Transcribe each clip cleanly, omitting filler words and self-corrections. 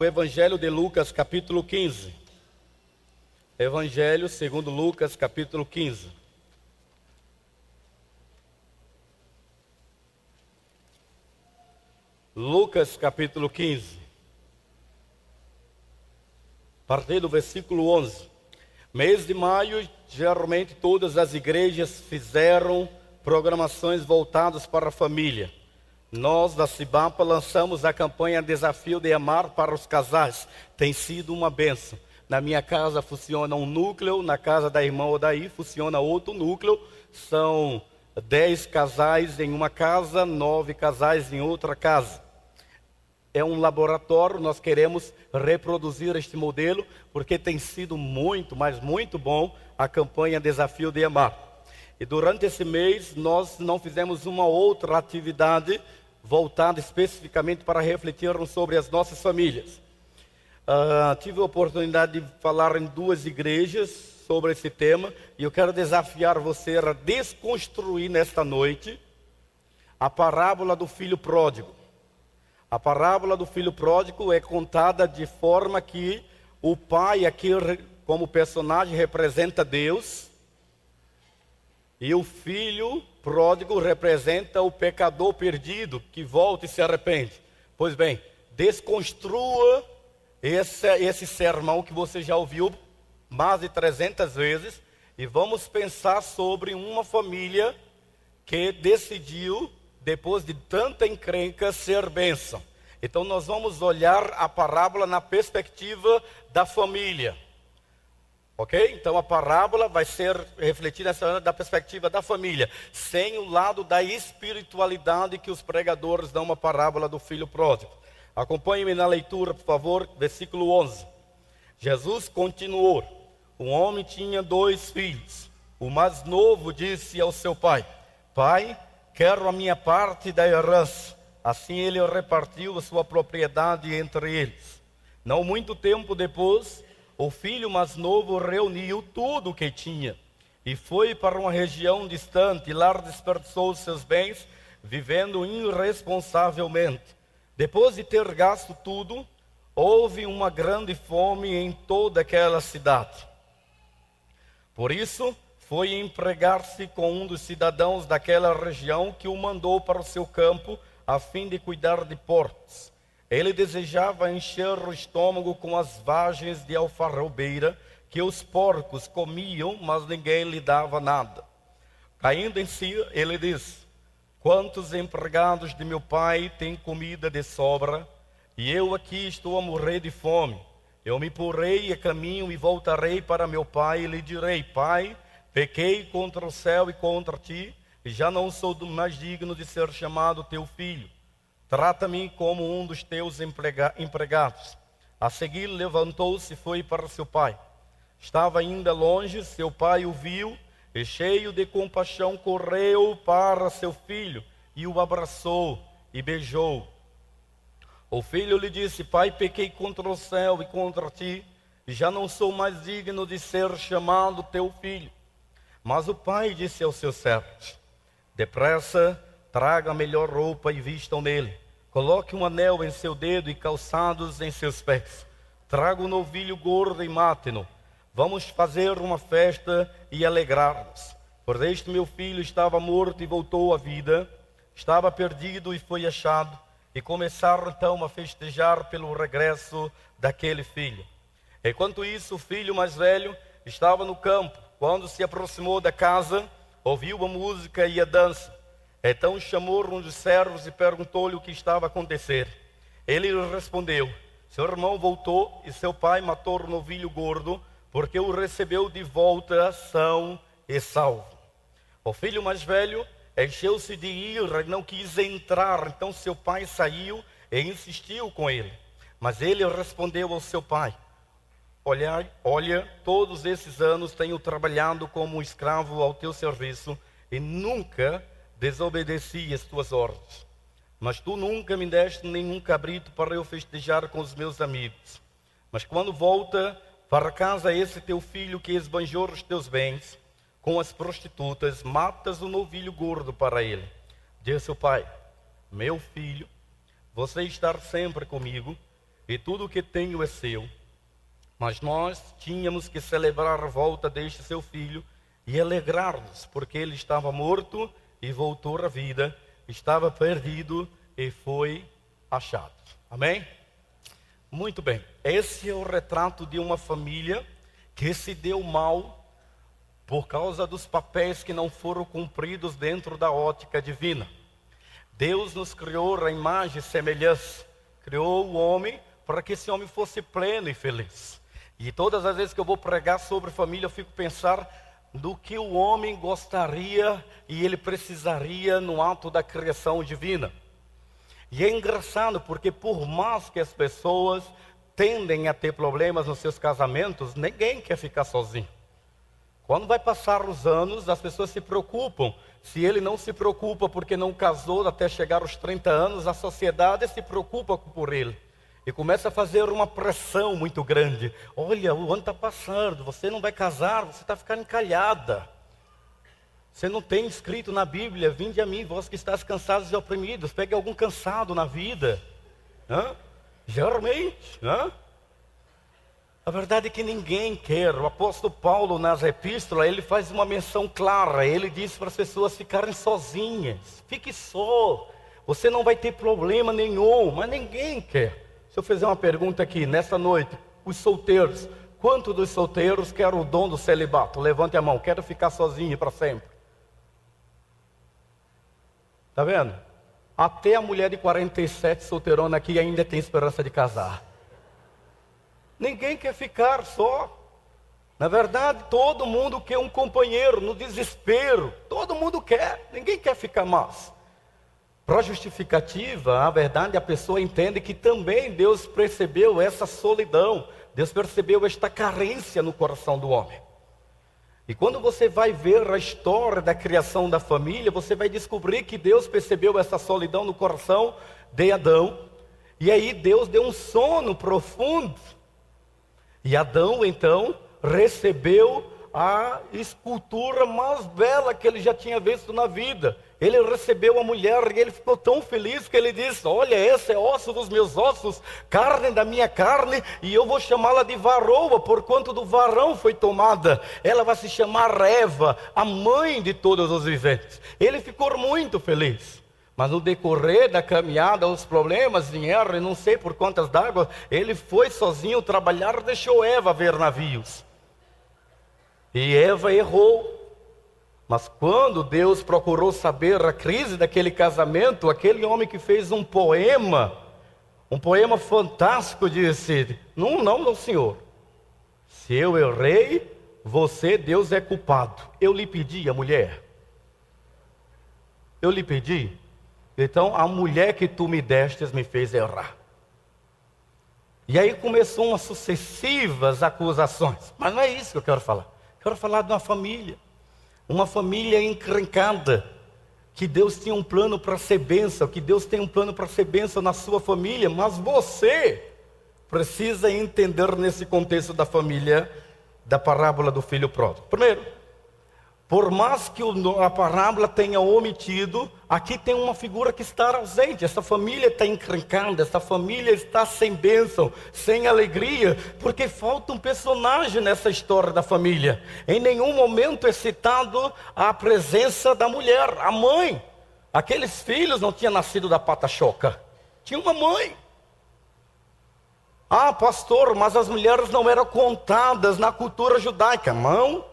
O Evangelho de Lucas, capítulo 15. Evangelho segundo Lucas, capítulo 15. Lucas, capítulo 15. A partir do versículo 11. Mês de maio, geralmente todas as igrejas fizeram programações voltadas para a família. Nós, da Cibapa, lançamos a campanha Desafio de Amar para os casais. Tem sido uma bênção. Na minha casa funciona um núcleo, na casa da irmã Odaí funciona outro núcleo. São 10 casais em uma casa, 9 casais em outra casa. É um laboratório, nós queremos reproduzir este modelo, porque tem sido muito, mas muito bom a campanha Desafio de Amar. E durante esse mês, nós não fizemos uma outra atividade voltada especificamente para refletirmos sobre as nossas famílias. Tive a oportunidade de falar em 2 igrejas sobre esse tema, e eu quero desafiar você a desconstruir nesta noite a parábola do filho pródigo. A parábola do filho pródigo é contada de forma que o pai aqui, como personagem, representa Deus, e o filho pródigo representa o pecador perdido que volta e se arrepende. Pois bem, desconstrua esse sermão que você já ouviu mais de 300 vezes, e vamos pensar sobre uma família que decidiu, depois de tanta encrenca, ser bênção. Então nós vamos olhar a parábola na perspectiva da família. Ok? Então a parábola vai ser refletida da perspectiva da família, sem o lado da espiritualidade que os pregadores dão uma parábola do filho pródigo. Acompanhe-me na leitura, por favor, versículo 11. Jesus continuou: um homem tinha 2 filhos. O mais novo disse ao seu pai: Pai, quero a minha parte da herança. Assim ele repartiu a sua propriedade entre eles. Não muito tempo depois, o filho mais novo reuniu tudo o que tinha e foi para uma região distante, e lá desperdiçou seus bens, vivendo irresponsavelmente. Depois de ter gasto tudo, houve uma grande fome em toda aquela cidade. Por isso, foi empregar-se com um dos cidadãos daquela região, que o mandou para o seu campo a fim de cuidar de porcos. Ele desejava encher o estômago com as vagens de alfarrobeira que os porcos comiam, mas ninguém lhe dava nada. Caindo em si, ele disse: quantos empregados de meu pai têm comida de sobra, e eu aqui estou a morrer de fome. Eu me porei a caminho e voltarei para meu pai, e lhe direi: Pai, pequei contra o céu e contra ti, e já não sou mais digno de ser chamado teu filho. Trata-me como um dos teus empregados. A seguir levantou-se e foi para seu pai. Estava ainda longe, seu pai o viu, e cheio de compaixão correu para seu filho, e o abraçou e beijou. O filho lhe disse: Pai, pequei contra o céu e contra ti, e já não sou mais digno de ser chamado teu filho. Mas o pai disse aos seus servos: depressa, traga a melhor roupa e vistam nele. Coloque um anel em seu dedo e calçados em seus pés. Traga um novilho gordo e mate-no. Vamos fazer uma festa e alegrar-nos. Por este meu filho estava morto e voltou à vida, estava perdido e foi achado. E começaram então a festejar pelo regresso daquele filho. Enquanto isso, o filho mais velho estava no campo. Quando se aproximou da casa, ouviu a música e a dança. Então chamou um dos servos e perguntou-lhe o que estava a acontecer. Ele lhe respondeu: seu irmão voltou e seu pai matou o novilho gordo, porque o recebeu de volta são e salvo. O filho mais velho encheu-se de ira e não quis entrar. Então seu pai saiu e insistiu com ele. Mas ele respondeu ao seu pai: Olha, todos esses anos tenho trabalhado como um escravo ao teu serviço e nunca desobedeci as tuas ordens. Mas tu nunca me deste nenhum cabrito para eu festejar com os meus amigos. Mas quando volta para casa esse teu filho que esbanjou os teus bens com as prostitutas, matas o novilho gordo para ele. Disse o pai: meu filho, você está sempre comigo, e tudo o que tenho é seu. Mas nós tínhamos que celebrar a volta deste seu filho e alegrar-nos, porque ele estava morto e voltou à vida, estava perdido e foi achado. Amém? Muito bem. Esse é o retrato de uma família que se deu mal por causa dos papéis que não foram cumpridos dentro da ótica divina. Deus nos criou a imagem e semelhança, criou o homem para que esse homem fosse pleno e feliz. E todas as vezes que eu vou pregar sobre família, eu fico pensando do que o homem gostaria e ele precisaria no ato da criação divina. E é engraçado porque por mais que as pessoas tendem a ter problemas nos seus casamentos, ninguém quer ficar sozinho. Quando vai passar os anos, as pessoas se preocupam. Se ele não se preocupa porque não casou até chegar aos 30 anos, a sociedade se preocupa por ele. E começa a fazer uma pressão muito grande. Olha, o ano está passando, você não vai casar, você está ficando encalhada. Você não tem escrito na Bíblia, vinde a mim, vós que estáis cansados e oprimidos. Pegue algum cansado na vida. Geralmente, a verdade é que ninguém quer. O apóstolo Paulo, nas epístolas, ele faz uma menção clara. Ele diz para as pessoas ficarem sozinhas. Fique só. Você não vai ter problema nenhum, mas ninguém quer. Se eu fizer uma pergunta aqui, nessa noite, os solteiros. Quantos dos solteiros querem o dom do celibato? Levante a mão, quero ficar sozinho para sempre. Está vendo? Até a mulher de 47 solteirona aqui ainda tem esperança de casar. Ninguém quer ficar só. Na verdade, todo mundo quer um companheiro no desespero. Todo mundo quer, ninguém quer ficar mais. Para justificativa, a verdade, a pessoa entende que também Deus percebeu essa solidão. Deus percebeu esta carência no coração do homem. E quando você vai ver a história da criação da família, você vai descobrir que Deus percebeu essa solidão no coração de Adão. E aí Deus deu um sono profundo. E Adão, então, recebeu a escultura mais bela que ele já tinha visto na vida. Ele recebeu a mulher e ele ficou tão feliz que ele disse: olha, esse é osso dos meus ossos, carne da minha carne, e eu vou chamá-la de varoa, porquanto do varão foi tomada. Ela vai se chamar Eva, a mãe de todos os viventes. Ele ficou muito feliz. Mas no decorrer da caminhada, os problemas vieram, e não sei por quantas d'água, ele foi sozinho trabalhar e deixou Eva ver navios. E Eva errou. Mas quando Deus procurou saber a crise daquele casamento, aquele homem que fez um poema fantástico, disse: não, senhor. Se eu errei, você, Deus, é culpado. Eu lhe pedi a mulher. Eu lhe pedi. Então, a mulher que tu me destes me fez errar. E aí começou umas sucessivas acusações. Mas não é isso que eu quero falar. Quero falar de uma família encrencada. Que Deus tinha um plano para ser bênção. Que Deus tem um plano para ser bênção na sua família. Mas você precisa entender nesse contexto da família, da parábola do filho pródigo. Primeiro, por mais que a parábola tenha omitido, aqui tem uma figura que está ausente. Essa família está encrencada, essa família está sem bênção, sem alegria, porque falta um personagem nessa história da família. Em nenhum momento é citado a presença da mulher, a mãe. Aqueles filhos não tinham nascido da pata choca, tinha uma mãe. Ah, pastor, mas as mulheres não eram contadas na cultura judaica. Não.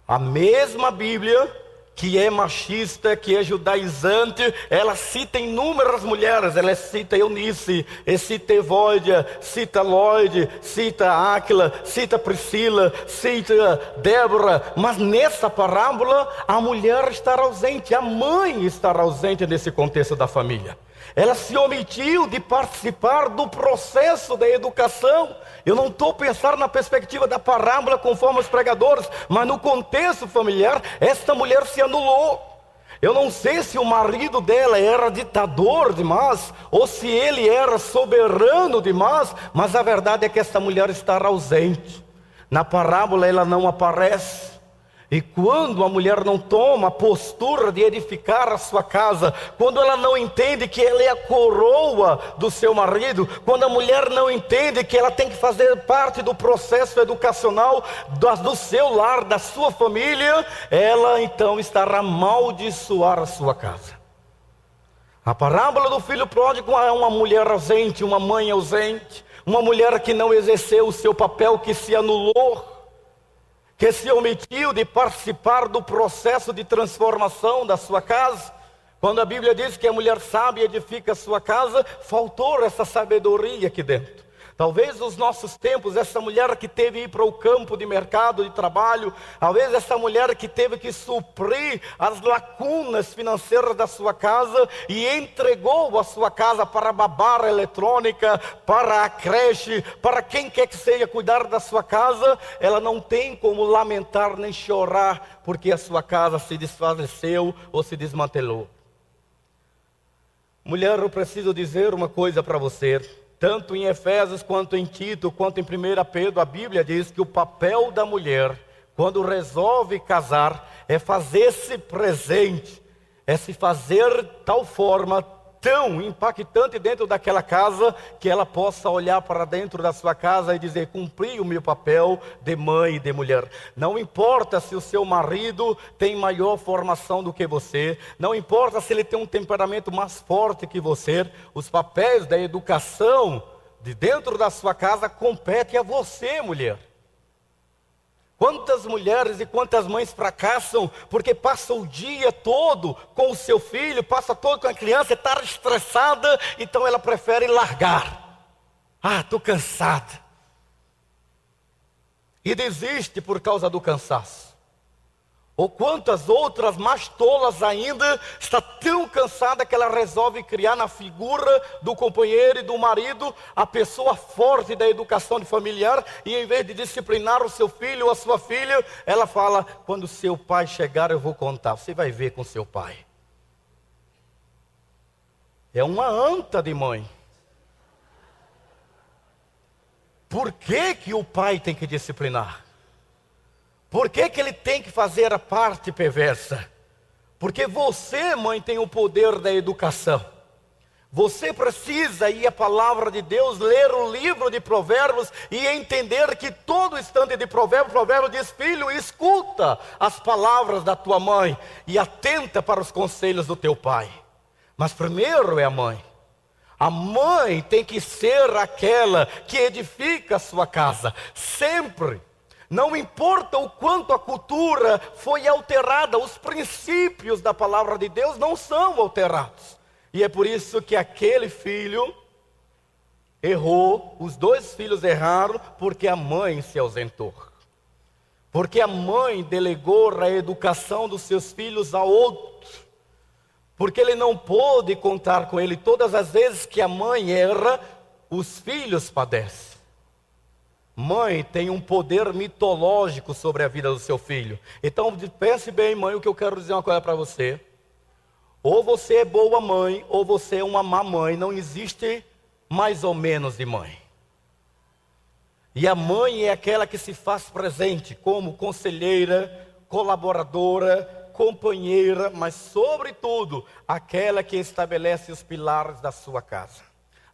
A mesma Bíblia, que é machista, que é judaizante, ela cita inúmeras mulheres. Ela cita Eunice, cita Evódia, cita Lloyd, cita Áquila, cita Priscila, cita Débora. Mas nessa parábola, a mulher está ausente, a mãe está ausente nesse contexto da família. Ela se omitiu de participar do processo da educação. Eu não estou pensando na perspectiva da parábola conforme os pregadores, mas no contexto familiar, esta mulher se anulou. Eu não sei se o marido dela era ditador demais, ou se ele era soberano demais, mas a verdade é que esta mulher está ausente. Na parábola ela não aparece. E quando a mulher não toma a postura de edificar a sua casa, quando ela não entende que ela é a coroa do seu marido, quando a mulher não entende que ela tem que fazer parte do processo educacional do seu lar, da sua família, ela então estará a amaldiçoar a sua casa. A parábola do filho pródigo é uma mulher ausente, uma mãe ausente, uma mulher que não exerceu o seu papel, que se anulou, que se omitiu de participar do processo de transformação da sua casa. Quando a Bíblia diz que a mulher sábia edifica a sua casa, faltou essa sabedoria aqui dentro. Talvez nos nossos tempos, essa mulher que teve que ir para o campo de mercado, de trabalho, talvez essa mulher que teve que suprir as lacunas financeiras da sua casa e entregou a sua casa para a babá eletrônica, para a creche, para quem quer que seja cuidar da sua casa, ela não tem como lamentar nem chorar, porque a sua casa se desfaleceu ou se desmantelou. Mulher, eu preciso dizer uma coisa para você. Tanto em Efésios, quanto em Tito, quanto em 1 Pedro, a Bíblia diz que o papel da mulher, quando resolve casar, é fazer-se presente, é se fazer de tal forma, tão impactante dentro daquela casa, que ela possa olhar para dentro da sua casa e dizer: cumpri o meu papel de mãe e de mulher. Não importa se o seu marido tem maior formação do que você, não importa se ele tem um temperamento mais forte que você, os papéis da educação de dentro da sua casa competem a você, mulher. Quantas mulheres e quantas mães fracassam porque passam o dia todo com o seu filho, passa todo com a criança, está estressada, então ela prefere largar. Estou cansada. E desiste por causa do cansaço. Ou quantas outras mais tolas ainda, está tão cansada que ela resolve criar na figura do companheiro e do marido a pessoa forte da educação familiar, e em vez de disciplinar o seu filho ou a sua filha, ela fala: quando seu pai chegar eu vou contar, você vai ver com seu pai. É uma anta de mãe. Por que o pai tem que disciplinar? Por que ele tem que fazer a parte perversa? Porque você, mãe, tem o poder da educação. Você precisa ir à palavra de Deus, ler o livro de Provérbios e entender que todo instante de provérbio diz: filho, escuta as palavras da tua mãe e atenta para os conselhos do teu pai. Mas primeiro é a mãe. A mãe tem que ser aquela que edifica a sua casa, sempre. Não importa o quanto a cultura foi alterada, os princípios da palavra de Deus não são alterados. E é por isso que aquele filho errou, os dois filhos erraram, porque a mãe se ausentou. Porque a mãe delegou a educação dos seus filhos a outro. Porque ele não pôde contar com ele. Todas as vezes que a mãe erra, os filhos padecem. Mãe tem um poder mitológico sobre a vida do seu filho. Então pense bem, mãe, o que eu quero dizer uma coisa para você. Ou você é boa mãe, ou você é uma má mãe. Não existe mais ou menos de mãe. E a mãe é aquela que se faz presente como conselheira, colaboradora, companheira, mas sobretudo aquela que estabelece os pilares da sua casa.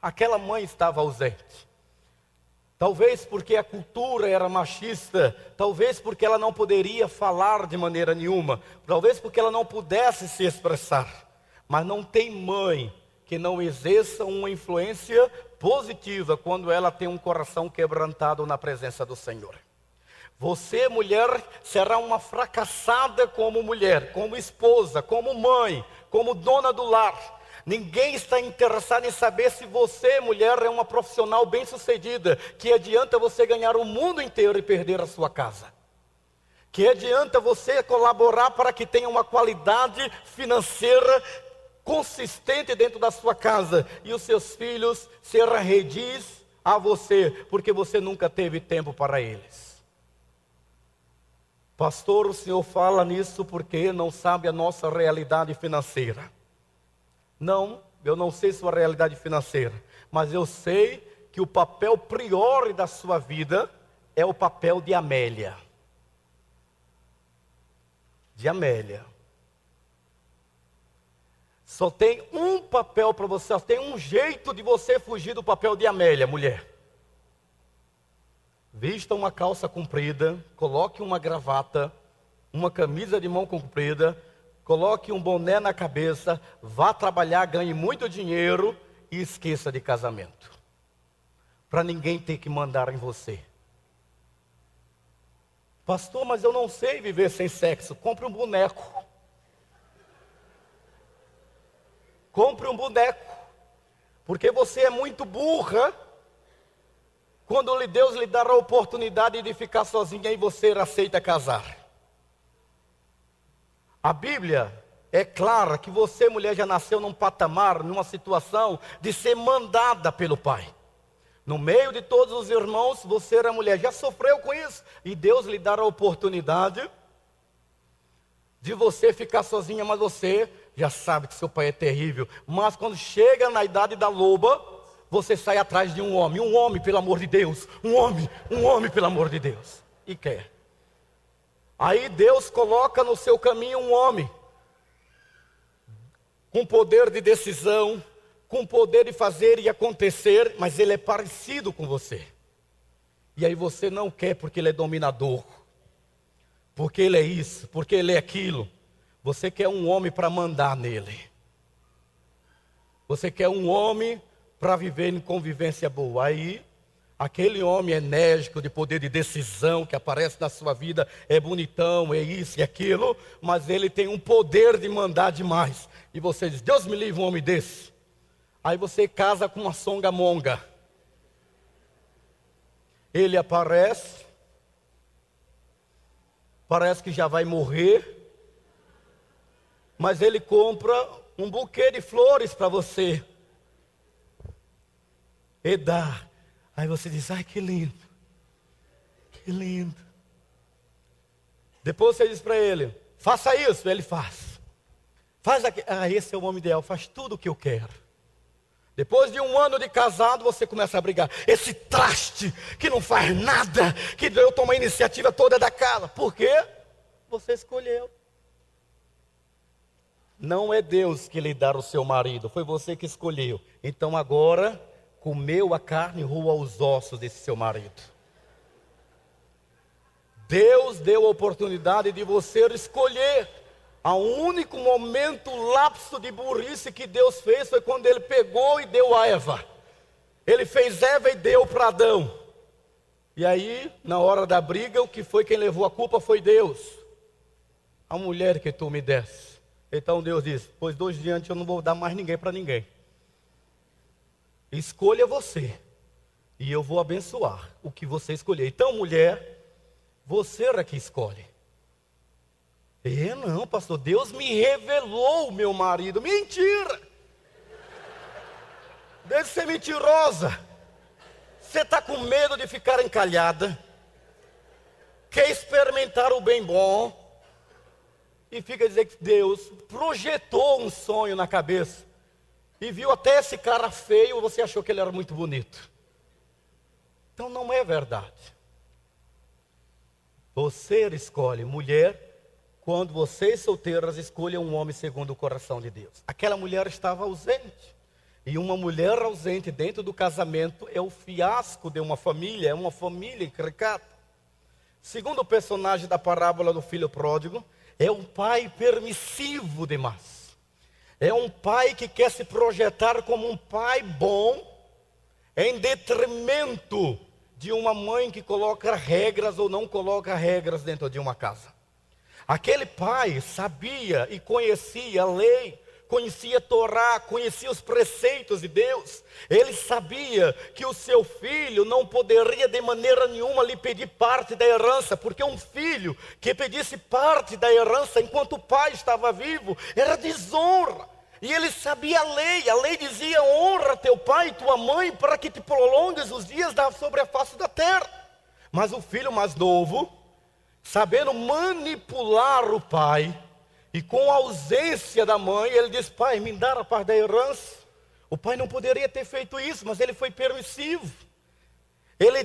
Aquela mãe estava ausente. Talvez porque a cultura era machista, talvez porque ela não poderia falar de maneira nenhuma, talvez porque ela não pudesse se expressar. Mas não tem mãe que não exerça uma influência positiva quando ela tem um coração quebrantado na presença do Senhor. Você, mulher, será uma fracassada como mulher, como esposa, como mãe, como dona do lar. Ninguém está interessado em saber se você, mulher, é uma profissional bem-sucedida, que adianta você ganhar o mundo inteiro e perder a sua casa. Que adianta você colaborar para que tenha uma qualidade financeira consistente dentro da sua casa e os seus filhos se arrediz a você, porque você nunca teve tempo para eles. Pastor, o senhor fala nisso porque não sabe a nossa realidade financeira. Não, eu não sei sua realidade financeira, mas eu sei que o papel priori da sua vida é o papel de Amélia. de Amélia. Só tem um papel para você, só tem um jeito de você fugir do papel de Amélia, mulher. Vista uma calça comprida, coloque uma gravata, uma camisa de mão comprida, coloque um boné na cabeça, vá trabalhar, ganhe muito dinheiro e esqueça de casamento. Para ninguém ter que mandar em você. Pastor, mas eu não sei viver sem sexo. Compre um boneco. Compre um boneco. Porque você é muito burra. Quando Deus lhe dar a oportunidade de ficar sozinha e você aceita casar. A Bíblia é clara que você, mulher, já nasceu num patamar, numa situação de ser mandada pelo pai. No meio de todos os irmãos, você era mulher, já sofreu com isso. E Deus lhe dá a oportunidade de você ficar sozinha, mas você já sabe que seu pai é terrível. Mas quando chega na idade da loba, você sai atrás de um homem, pelo amor de Deus. Um homem, pelo amor de Deus. E quer. Aí Deus coloca no seu caminho um homem, com poder de decisão, com poder de fazer e acontecer, mas ele é parecido com você. E aí você não quer porque ele é dominador, porque ele é isso, porque ele é aquilo. Você quer um homem para mandar nele. Você quer um homem para viver em convivência boa. Aí, aquele homem enérgico, de poder de decisão, que aparece na sua vida, é bonitão, é isso e aquilo, mas ele tem um poder de mandar demais. E você diz, Deus me livre um homem desse. Aí você casa com uma songamonga. Ele aparece, parece que já vai morrer, mas ele compra um buquê de flores para você. E dá. Aí você diz, ai que lindo. Que lindo. Depois você diz para ele, faça isso. Ele faz. Faz aqui. Ah, esse é o homem ideal, faz tudo o que eu quero. Depois de um ano de casado, você começa a brigar. Esse traste que não faz nada, que eu tomo a iniciativa toda da casa. Por quê? Você escolheu. Não é Deus que lhe dá o seu marido, foi você que escolheu. Então agora, comeu a carne e rua aos ossos desse seu marido. Deus deu a oportunidade de você escolher. O único momento, lapso de burrice que Deus fez foi quando Ele pegou e deu a Eva. Ele fez Eva e deu para Adão. E aí, na hora da briga, o que foi quem levou a culpa foi Deus. A mulher que tu me desse. Então Deus disse, pois de hoje em diante eu não vou dar mais ninguém para ninguém. Escolha você. E eu vou abençoar o que você escolher. Então, mulher, você era que escolhe. Não, pastor, Deus me revelou o meu marido. Mentira! Deve ser mentirosa. Você está com medo de ficar encalhada. Quer experimentar o bem bom. E fica a dizer que Deus projetou um sonho na cabeça. E viu até esse cara feio, você achou que ele era muito bonito. Então não é verdade. Você escolhe, mulher, quando vocês solteiras escolham um homem segundo o coração de Deus. Aquela mulher estava ausente. E uma mulher ausente dentro do casamento é o fiasco de uma família, é uma família encrencada. Segundo o personagem da parábola do filho pródigo, é um pai permissivo demais. É um pai que quer se projetar como um pai bom, em detrimento de uma mãe que coloca regras ou não coloca regras dentro de uma casa. Aquele pai sabia e conhecia a lei, conhecia a Torá, conhecia os preceitos de Deus. Ele sabia que o seu filho não poderia de maneira nenhuma lhe pedir parte da herança, porque um filho que pedisse parte da herança enquanto o pai estava vivo, era desonra. E ele sabia a lei dizia, honra teu pai e tua mãe, para que te prolongues os dias sobre a face da terra. Mas o filho mais novo, sabendo manipular o pai, e com a ausência da mãe, ele diz, pai, me dá a parte da herança. O pai não poderia ter feito isso, mas ele foi permissivo. Ele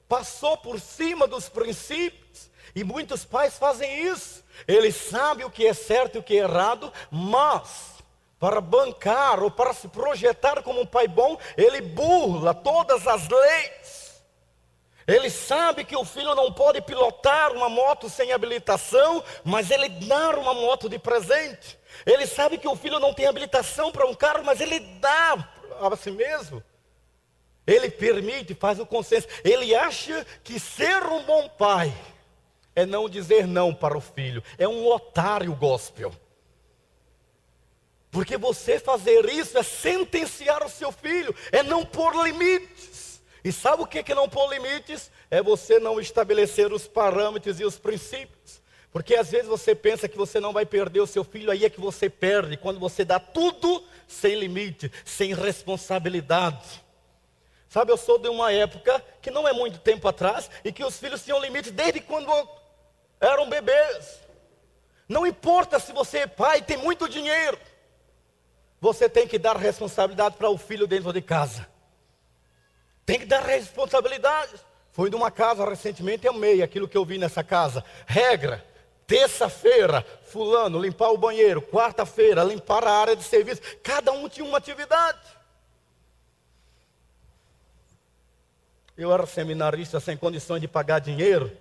passou por cima dos princípios. E muitos pais fazem isso. Eles sabem o que é certo e o que é errado, mas para bancar ou para se projetar como um pai bom, ele burla todas as leis. Ele sabe que o filho não pode pilotar uma moto sem habilitação, mas ele dá uma moto de presente. Ele sabe que o filho não tem habilitação para um carro, mas ele dá a si mesmo. Ele permite, faz o consenso. Ele acha que ser um bom pai é não dizer não para o filho. É um otário gospel. Porque você fazer isso é sentenciar o seu filho, é não pôr limites. E sabe o que é não pôr limites? É você não estabelecer os parâmetros e os princípios. Porque às vezes você pensa que você não vai perder o seu filho, aí é que você perde, quando você dá tudo sem limite, sem responsabilidade. Sabe, eu sou de uma época, que não é muito tempo atrás, e que os filhos tinham limites desde quando eram bebês. Não importa se você é pai e tem muito dinheiro, você tem que dar responsabilidade para o filho dentro de casa. Tem que dar responsabilidade. Fui de uma casa recentemente, amei aquilo que eu vi nessa casa. Regra: terça-feira, fulano, limpar o banheiro. Quarta-feira, limpar a área de serviço. Cada um tinha uma atividade. Eu era seminarista sem condições de pagar dinheiro.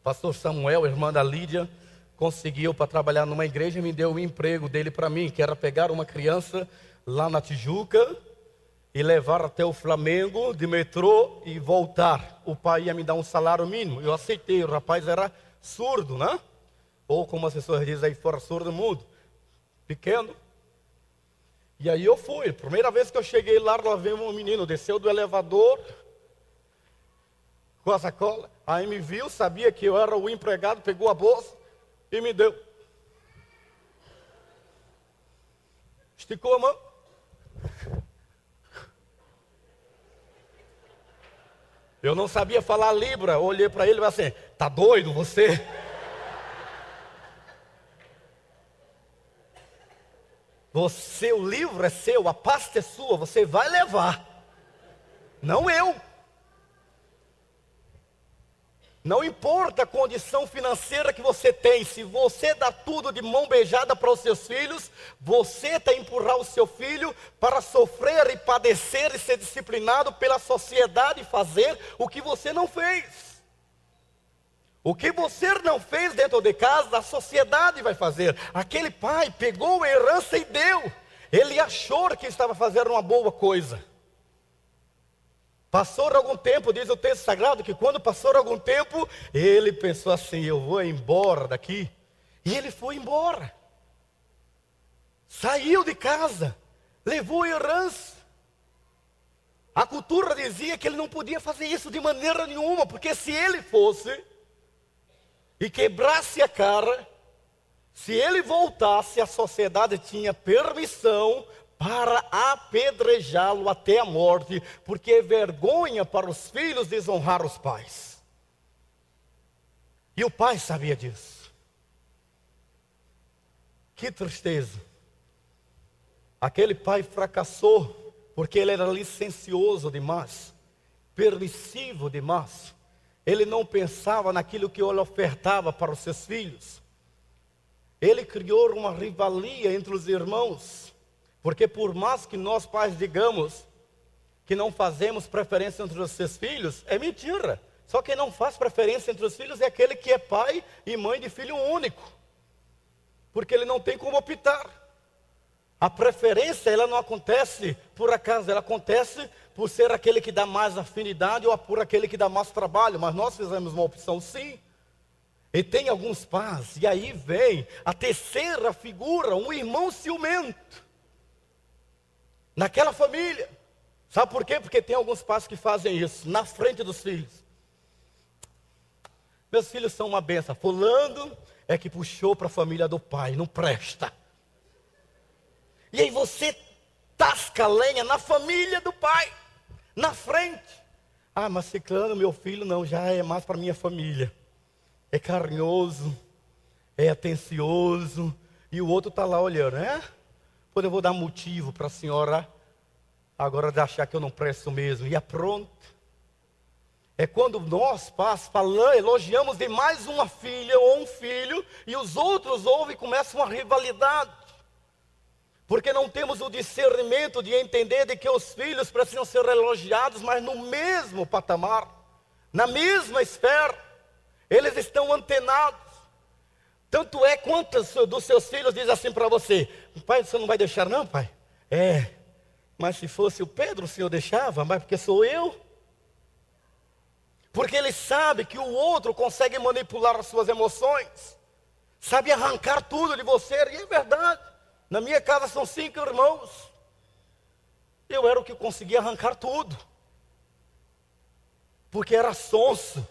Pastor Samuel, irmã da Lídia, conseguiu para trabalhar numa igreja e me deu o emprego dele para mim, que era pegar uma criança lá na Tijuca e levar até o Flamengo de metrô e voltar. O pai ia me dar um salário mínimo. Eu aceitei, o rapaz era surdo, né? Ou como as pessoas dizem aí fora, surdo mudo, pequeno. E aí eu fui. Primeira vez que eu cheguei lá veio um menino, desceu do elevador com a sacola. Aí me viu, sabia que eu era o empregado, pegou a bolsa e me deu. Esticou a mão. Eu não sabia falar Libra. Eu olhei para ele e falei assim: tá doido você? Você, o livro é seu, a pasta é sua, você vai levar. Não eu. Não importa a condição financeira que você tem, se você dá tudo de mão beijada para os seus filhos, você está a empurrar o seu filho para sofrer e padecer e ser disciplinado pela sociedade e fazer o que você não fez. O que você não fez dentro de casa, a sociedade vai fazer. Aquele pai pegou a herança e deu. Ele achou que estava fazendo uma boa coisa. Passou algum tempo, diz o texto sagrado, que quando passou algum tempo, ele pensou assim: eu vou embora daqui. E ele foi embora. Saiu de casa, levou a herança. A cultura dizia que ele não podia fazer isso de maneira nenhuma, porque se ele fosse e quebrasse a cara, se ele voltasse, a sociedade tinha permissão para apedrejá-lo até a morte, porque é vergonha para os filhos desonrar os pais. E o pai sabia disso. Que tristeza. Aquele pai fracassou, porque ele era licencioso demais, permissivo demais. Ele não pensava naquilo que ele ofertava para os seus filhos. Ele criou uma rivalria entre os irmãos. Porque por mais que nós pais digamos que não fazemos preferência entre os seus filhos, é mentira. Só quem não faz preferência entre os filhos é aquele que é pai e mãe de filho único. Porque ele não tem como optar. A preferência, ela não acontece por acaso, ela acontece por ser aquele que dá mais afinidade ou por aquele que dá mais trabalho. Mas nós fizemos uma opção sim. E tem alguns pais, e aí vem a terceira figura, um irmão ciumento. Naquela família. Sabe por quê? Porque tem alguns pais que fazem isso na frente dos filhos. Meus filhos são uma benção. Fulano é que puxou para a família do pai, não presta. E aí você tasca lenha na família do pai, na frente. Ah, mas ciclano, meu filho não, já é mais para minha família. É carinhoso, é atencioso. E o outro está lá olhando, né? Pois eu vou dar motivo para a senhora agora de achar que eu não presto mesmo. E é pronto. É quando nós, pais, elogiamos de mais uma filha ou um filho, e os outros ouvem e começa uma rivalidade. Porque não temos o discernimento de entender de que os filhos precisam ser elogiados, mas no mesmo patamar, na mesma esfera. Eles estão antenados. Tanto é quantos dos seus filhos dizem assim para você: pai, você não vai deixar não, pai? Mas se fosse o Pedro, o senhor deixava, mas porque sou eu. Porque ele sabe que o outro consegue manipular as suas emoções, sabe arrancar tudo de você, e é verdade. Na minha casa são 5 irmãos, eu era o que conseguia arrancar tudo, porque era sonso,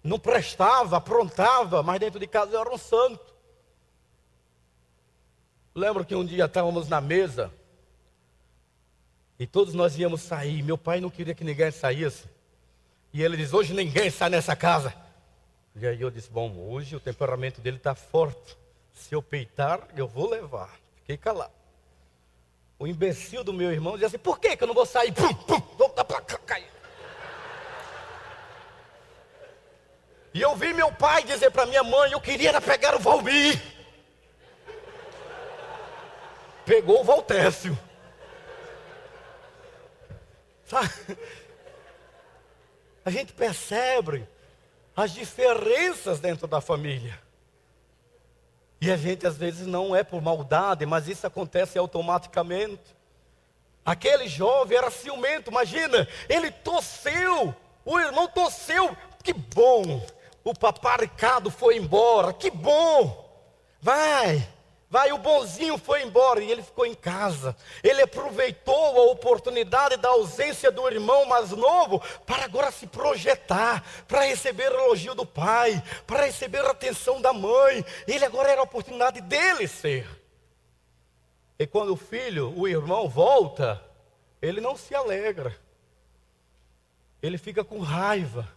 não prestava, aprontava, mas dentro de casa eu era um santo. Lembro que um dia estávamos na mesa, e todos nós íamos sair, meu pai não queria que ninguém saísse, e ele diz: hoje ninguém sai nessa casa. E aí eu disse: bom, hoje o temperamento dele está forte, se eu peitar, eu vou levar. Fiquei calado. O imbecil do meu irmão dizia assim: por que eu não vou sair? Pum, pum, volta para cá, cair. E eu vi meu pai dizer para minha mãe: eu queria era pegar o Valmir. Pegou o Valtécio. Sabe? A gente percebe as diferenças dentro da família. E a gente às vezes não é por maldade, mas isso acontece automaticamente. Aquele jovem era ciumento, imagina, ele tosseu, o irmão tosseu, que bom, o paparicado foi embora, que bom, vai, o bonzinho foi embora, e ele ficou em casa. Ele aproveitou a oportunidade da ausência do irmão mais novo, para agora se projetar, para receber o elogio do pai, para receber a atenção da mãe. Ele agora era a oportunidade dele ser. E quando o irmão volta, ele não se alegra, ele fica com raiva.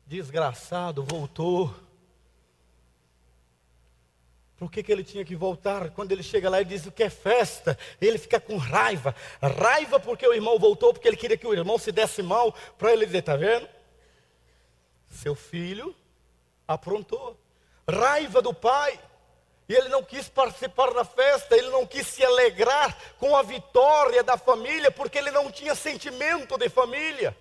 Desgraçado, voltou. Por que ele tinha que voltar? Quando ele chega lá e diz o que é festa, ele fica com raiva. Raiva porque o irmão voltou, porque ele queria que o irmão se desse mal, para ele dizer: está vendo? Seu filho aprontou. Raiva do pai. E ele não quis participar da festa, ele não quis se alegrar com a vitória da família, porque ele não tinha sentimento de família.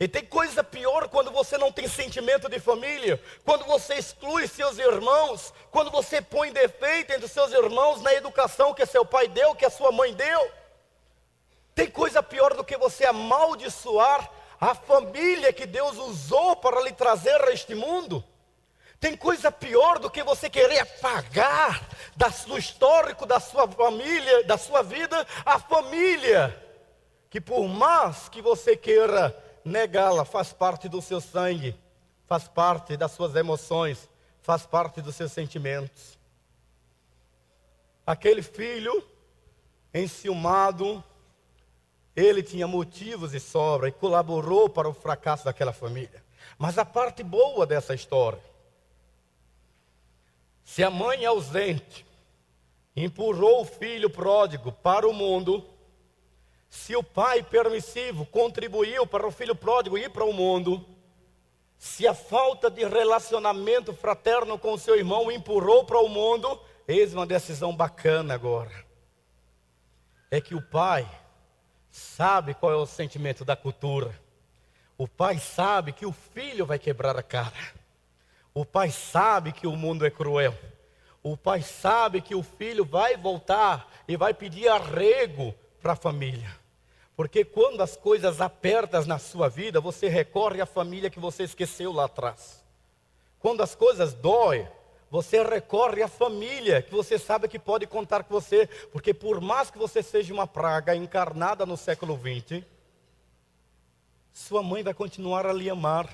E tem coisa pior quando você não tem sentimento de família, quando você exclui seus irmãos, quando você põe defeito entre seus irmãos na educação que seu pai deu, que a sua mãe deu. Tem coisa pior do que você amaldiçoar a família que Deus usou para lhe trazer a este mundo. Tem coisa pior do que você querer apagar do histórico da sua família, da sua vida, a família, que por mais que você queira negá-la, faz parte do seu sangue, faz parte das suas emoções, faz parte dos seus sentimentos. Aquele filho enciumado, ele tinha motivos de sobra e colaborou para o fracasso daquela família. Mas a parte boa dessa história: se a mãe ausente empurrou o filho pródigo para o mundo, se o pai permissivo contribuiu para o filho pródigo ir para o mundo, se a falta de relacionamento fraterno com o seu irmão o empurrou para o mundo, eis uma decisão bacana agora. É que o pai sabe qual é o sentimento da cultura. O pai sabe que o filho vai quebrar a cara. O pai sabe que o mundo é cruel. O pai sabe que o filho vai voltar e vai pedir arrego para a família. Porque quando as coisas apertam na sua vida, você recorre à família que você esqueceu lá atrás. Quando as coisas doem, você recorre à família que você sabe que pode contar com você. Porque por mais que você seja uma praga encarnada no século 20, sua mãe vai continuar a lhe amar.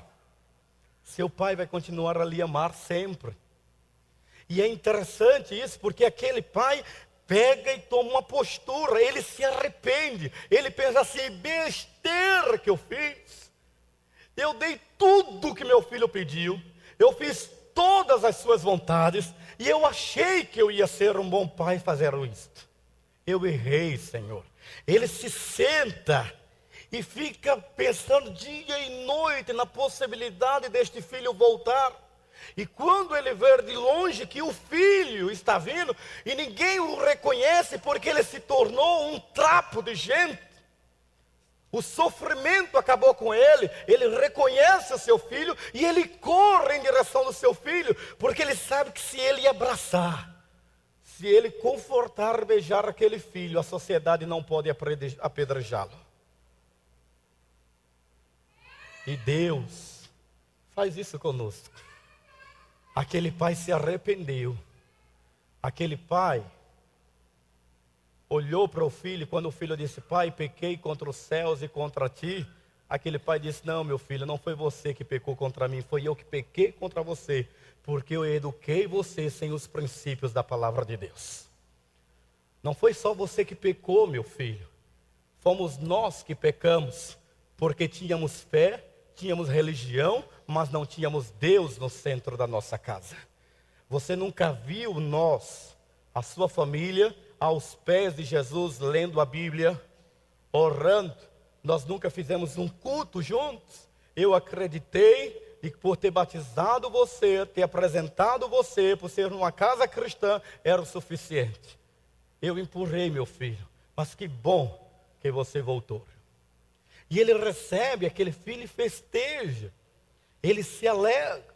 Seu pai vai continuar a lhe amar sempre. E é interessante isso, porque aquele pai pega e toma uma postura, ele se arrepende, ele pensa assim: besteira que eu fiz, eu dei tudo que meu filho pediu, eu fiz todas as suas vontades, e eu achei que eu ia ser um bom pai fazer isto, eu errei, Senhor. Ele se senta e fica pensando dia e noite na possibilidade deste filho voltar. E quando ele vê de longe que o filho está vindo e ninguém o reconhece porque ele se tornou um trapo de gente, o sofrimento acabou com ele, ele reconhece o seu filho e ele corre em direção do seu filho, porque ele sabe que se ele abraçar, se ele confortar, beijar aquele filho, a sociedade não pode apedrejá-lo. E Deus faz isso conosco. Aquele pai se arrependeu. Aquele pai olhou para o filho, quando o filho disse: pai, pequei contra os céus e contra ti. Aquele pai disse: não, meu filho, não foi você que pecou contra mim, foi eu que pequei contra você, porque eu eduquei você sem os princípios da palavra de Deus. Não foi só você que pecou, meu filho, fomos nós que pecamos, porque tínhamos fé, tínhamos religião, mas não tínhamos Deus no centro da nossa casa. Você nunca viu nós, a sua família, aos pés de Jesus, lendo a Bíblia, orando. Nós nunca fizemos um culto juntos. Eu acreditei e por ter batizado você, ter apresentado você, por ser numa casa cristã, era o suficiente. Eu empurrei meu filho, mas que bom que você voltou. E ele recebe aquele filho e festeja. Ele se alegra.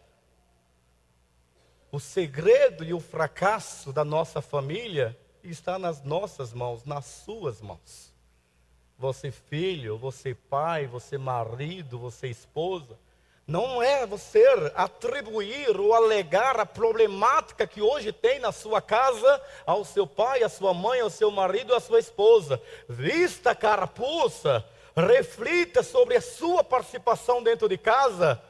O segredo e o fracasso da nossa família está nas nossas mãos, nas suas mãos. Você filho, você pai, você marido, você esposa. Não é você atribuir ou alegar a problemática que hoje tem na sua casa ao seu pai, à sua mãe, ao seu marido, à sua esposa. Vista a carapuça, reflita sobre a sua participação dentro de casa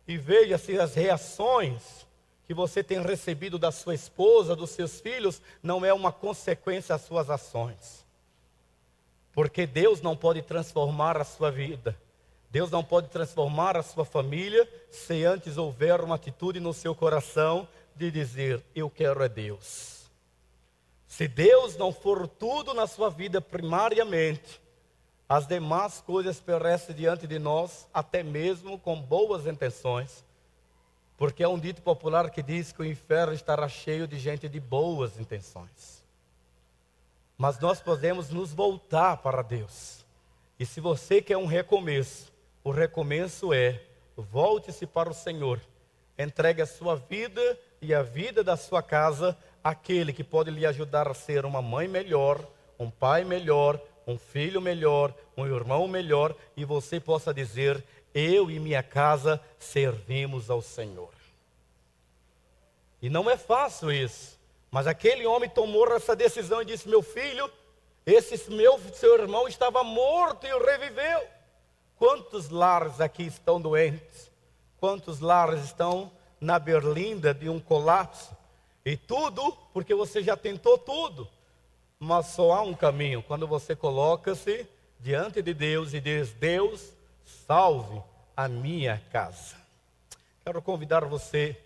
e veja se as reações que você tem recebido da sua esposa, dos seus filhos, não é uma consequência das suas ações. Porque Deus não pode transformar a sua vida. Deus não pode transformar a sua família se antes houver uma atitude no seu coração de dizer: eu quero é Deus. Se Deus não for tudo na sua vida primariamente, as demais coisas perecem diante de nós, até mesmo com boas intenções. Porque é um dito popular que diz que o inferno estará cheio de gente de boas intenções. Mas nós podemos nos voltar para Deus. E se você quer um recomeço, o recomeço é: volte-se para o Senhor. Entregue a sua vida e a vida da sua casa àquele que pode lhe ajudar a ser uma mãe melhor, um pai melhor, um filho melhor, um irmão melhor, e você possa dizer: eu e minha casa servimos ao Senhor. E não é fácil isso, mas aquele homem tomou essa decisão e disse: meu filho, seu irmão estava morto e reviveu. Quantos lares aqui estão doentes? Quantos lares estão na berlinda de um colapso? E tudo porque você já tentou tudo. Mas só há um caminho, quando você coloca-se diante de Deus e diz: Deus, salve a minha casa. Quero convidar você,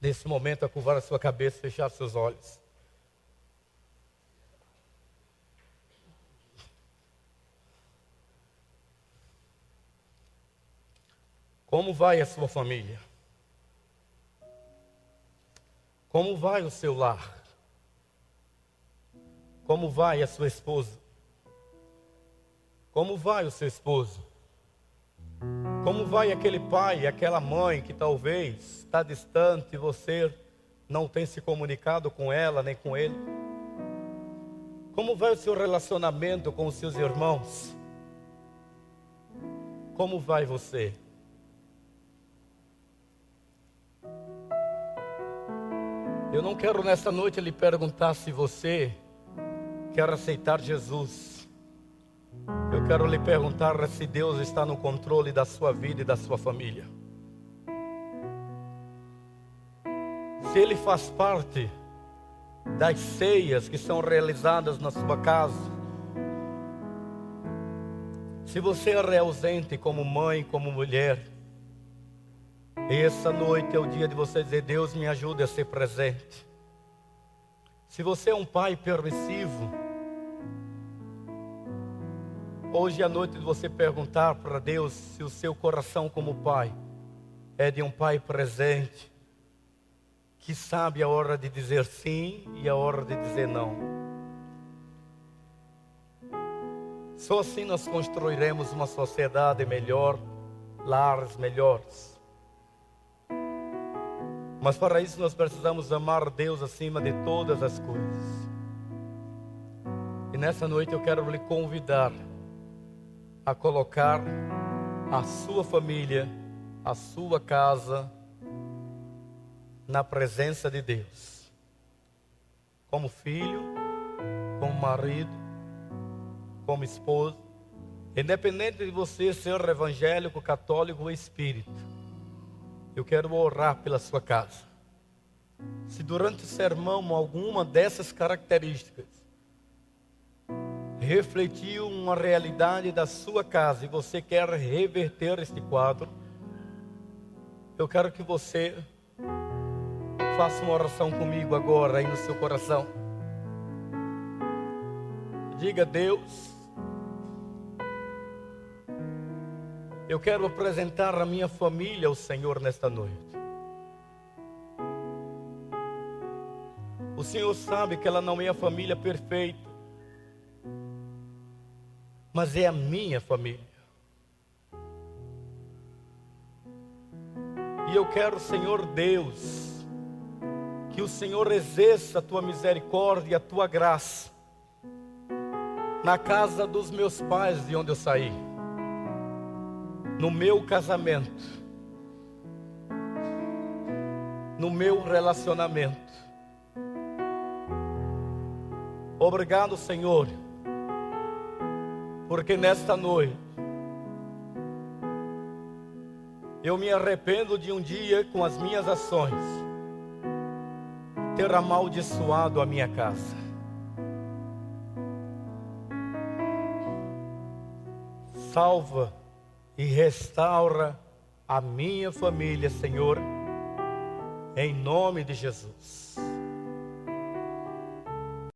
nesse momento, a curvar a sua cabeça, fechar seus olhos. Como vai a sua família? Como vai o seu lar? Como vai a sua esposa? Como vai o seu esposo? Como vai aquele pai, aquela mãe que talvez está distante e você não tem se comunicado com ela nem com ele? Como vai o seu relacionamento com os seus irmãos? Como vai você? Eu não quero nessa noite lhe perguntar se você quer aceitar Jesus. Eu quero lhe perguntar se Deus está no controle da sua vida e da sua família. Se Ele faz parte das ceias que são realizadas na sua casa. Se você é ausente como mãe, como mulher, essa noite é o dia de você dizer: Deus, me ajude a ser presente. Se você é um pai permissivo, Hoje é a noite de você perguntar para Deus se o seu coração como pai é de um pai presente, que sabe a hora de dizer sim e a hora de dizer não. Só assim nós construiremos uma sociedade melhor, lares melhores. Mas para isso nós precisamos amar Deus acima de todas as coisas. E nessa noite eu quero lhe convidar a colocar a sua família, a sua casa na presença de Deus. Como filho, como marido, como esposo. Independente de você ser evangélico, católico ou espírita, eu quero orar pela sua casa. Se durante o sermão alguma dessas características refletiu uma realidade da sua casa e você quer reverter este quadro, eu quero que você faça uma oração comigo agora aí no seu coração. Diga: Deus, eu quero apresentar a minha família ao Senhor nesta noite. O Senhor sabe que ela não é a família perfeita, mas é a minha família. E eu quero, Senhor Deus, que o Senhor exerça a tua misericórdia e a tua graça na casa dos meus pais, de onde eu saí, no meu casamento, no meu relacionamento. Obrigado, Senhor, porque nesta noite eu me arrependo de um dia, com as minhas ações, ter amaldiçoado a minha casa. Salva e restaura a minha família, Senhor, em nome de Jesus.